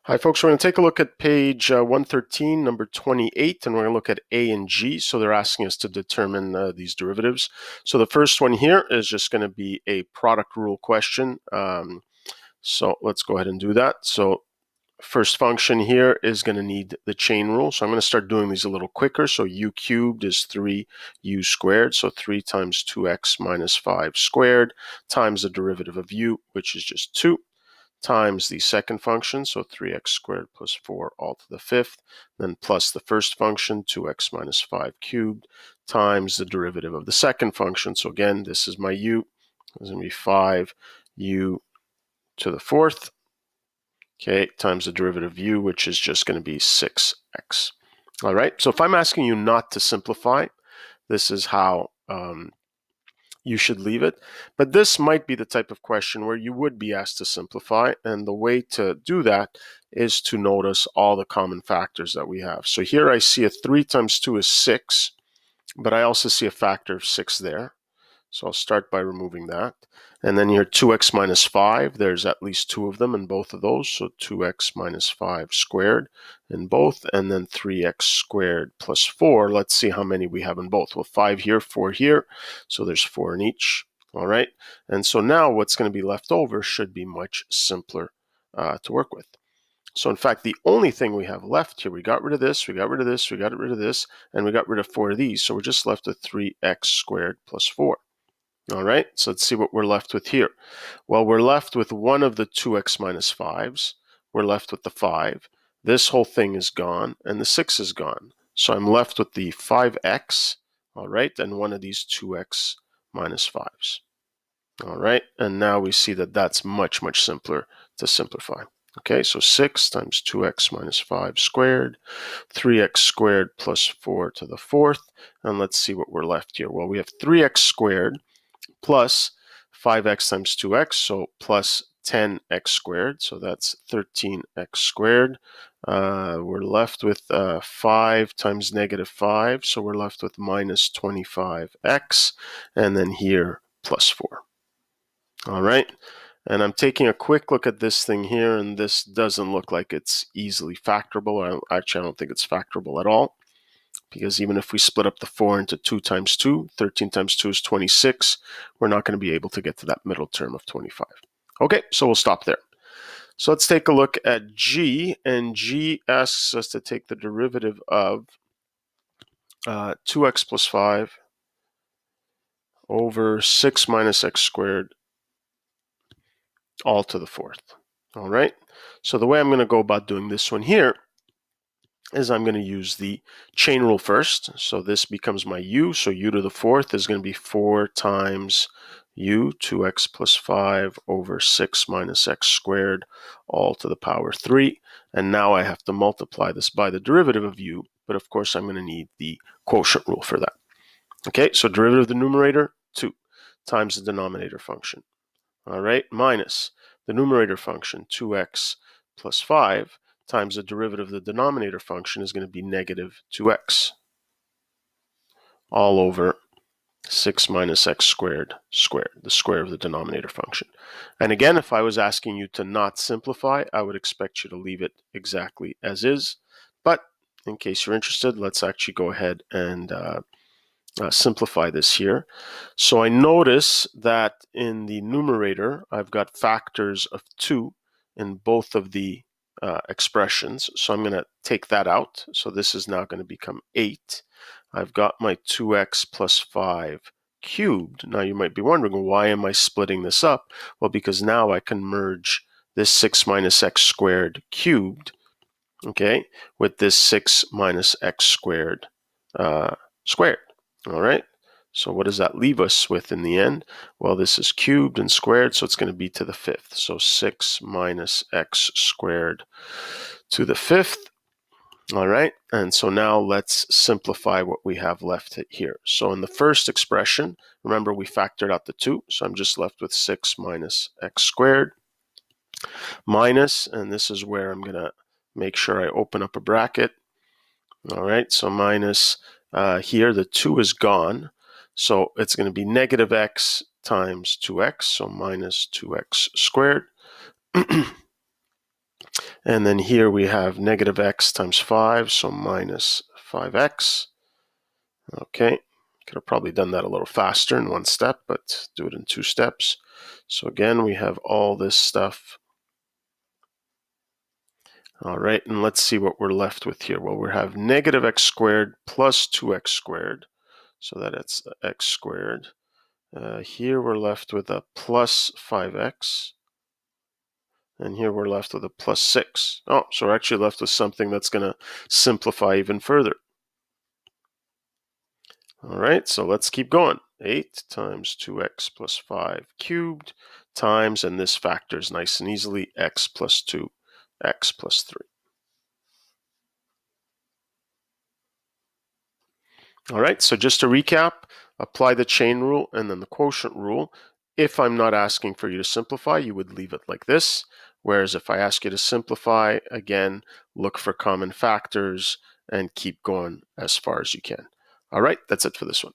Hi folks, we're going to take a look at page 113, number 28, and we're going to look at A and G. So they're asking us to determine these derivatives. So the first one here is just going to be a product rule question. So let's go ahead and do that. So first function here is going to need the chain rule. So I'm going to start doing these a little quicker. So u cubed is 3u squared. So 3 times 2x minus 5 squared times the derivative of u, which is just 2. Times the second function, so 3x squared plus 4 all to the fifth, then plus the first function, 2x minus 5 cubed, times the derivative of the second function. So again, this is my u. This is going to be 5u to the fourth, okay, times the derivative of u, which is just going to be 6x. All right, so if I'm asking you not to simplify, this is how you should leave it. But this might be the type of question where you would be asked to simplify, and the way to do that is to notice all the common factors that we have. So here I see a 3 times 2 is 6, but I also see a factor of 6 there. So I'll start by removing that. And then here 2x minus 5, there's at least 2 of them in both of those. So 2x minus 5 squared in both, and then 3x squared plus 4. Let's see how many we have in both. Well, 5 here, 4 here. So there's 4 in each. All right. And so now what's going to be left over should be much simpler to work with. So in fact, the only thing we have left here, we got rid of this, we got rid of this, we got rid of this, and we got rid of 4 of these. So we're just left with 3x squared plus 4. All right, so let's see what we're left with here. Well, we're left with one of the 2x minus 5s. We're left with the 5. This whole thing is gone, and the 6 is gone. So I'm left with the 5x, all right, and one of these 2x minus 5s. All right, and now we see that that's much, much simpler to simplify. Okay, so 6 times 2x minus 5 squared, 3x squared plus 4 to the fourth, and let's see what we're left here. Well, we have 3x squared plus 5x times 2x, so plus 10x squared, so that's 13x squared. We're left with 5 times negative 5, so we're left with minus 25x, and then here plus 4. All right, and I'm taking a quick look at this thing here, and this doesn't look like it's easily factorable. Actually, I don't think it's factorable at all, because even if we split up the 4 into 2 times 2, 13 times 2 is 26, we're not going to be able to get to that middle term of 25. Okay, so we'll stop there. So let's take a look at G, and G asks us to take the derivative of 2x plus 5 over 6 minus x squared all to the fourth. All right, so the way I'm going to go about doing this one here is I'm going to use the chain rule first. So this becomes my u. So u to the fourth is going to be 4 times u, 2x plus 5 over 6 minus x squared, all to the power 3. And now I have to multiply this by the derivative of u. But of course, I'm going to need the quotient rule for that. Okay, so derivative of the numerator, 2, times the denominator function. All right, minus the numerator function, 2x plus 5, times the derivative of the denominator function is going to be negative 2x, all over 6 minus x squared squared, the square of the denominator function. And again, if I was asking you to not simplify, I would expect you to leave it exactly as is. But in case you're interested, let's actually go ahead and simplify this here. So I notice that in the numerator, I've got factors of 2 in both of the expressions. So I'm going to take that out. So this is now going to become 8. I've got my 2x plus 5 cubed. Now you might be wondering, why am I splitting this up? Well, because now I can merge this 6 minus x squared cubed, okay, with this 6 minus x squared squared. All right, so what does that leave us with in the end? Well, this is cubed and squared, so it's going to be to the fifth. So 6 minus x squared to the fifth. All right, and so now let's simplify what we have left here. So in the first expression, remember we factored out the 2, so I'm just left with 6 minus x squared minus, and this is where I'm going to make sure I open up a bracket. All right, so minus here, the 2 is gone. So it's going to be negative x times 2x, so minus 2x squared, And then here we have negative x times 5, so minus 5x. Okay, could have probably done that a little faster in one step, but do it in 2 steps. So again, we have all this stuff. All right, and let's see what we're left with here. Well, we have negative x squared plus 2x squared, so that it's x squared. Here we're left with a plus 5x. And here we're left with a plus 6. Oh, so we're actually left with something that's going to simplify even further. All right, so let's keep going. 8 times 2x plus 5 cubed times, and this factors nice and easily, x plus 2, x plus 3. All right, so just to recap, apply the chain rule and then the quotient rule. If I'm not asking for you to simplify, you would leave it like this. Whereas if I ask you to simplify, again, look for common factors and keep going as far as you can. All right, that's it for this one.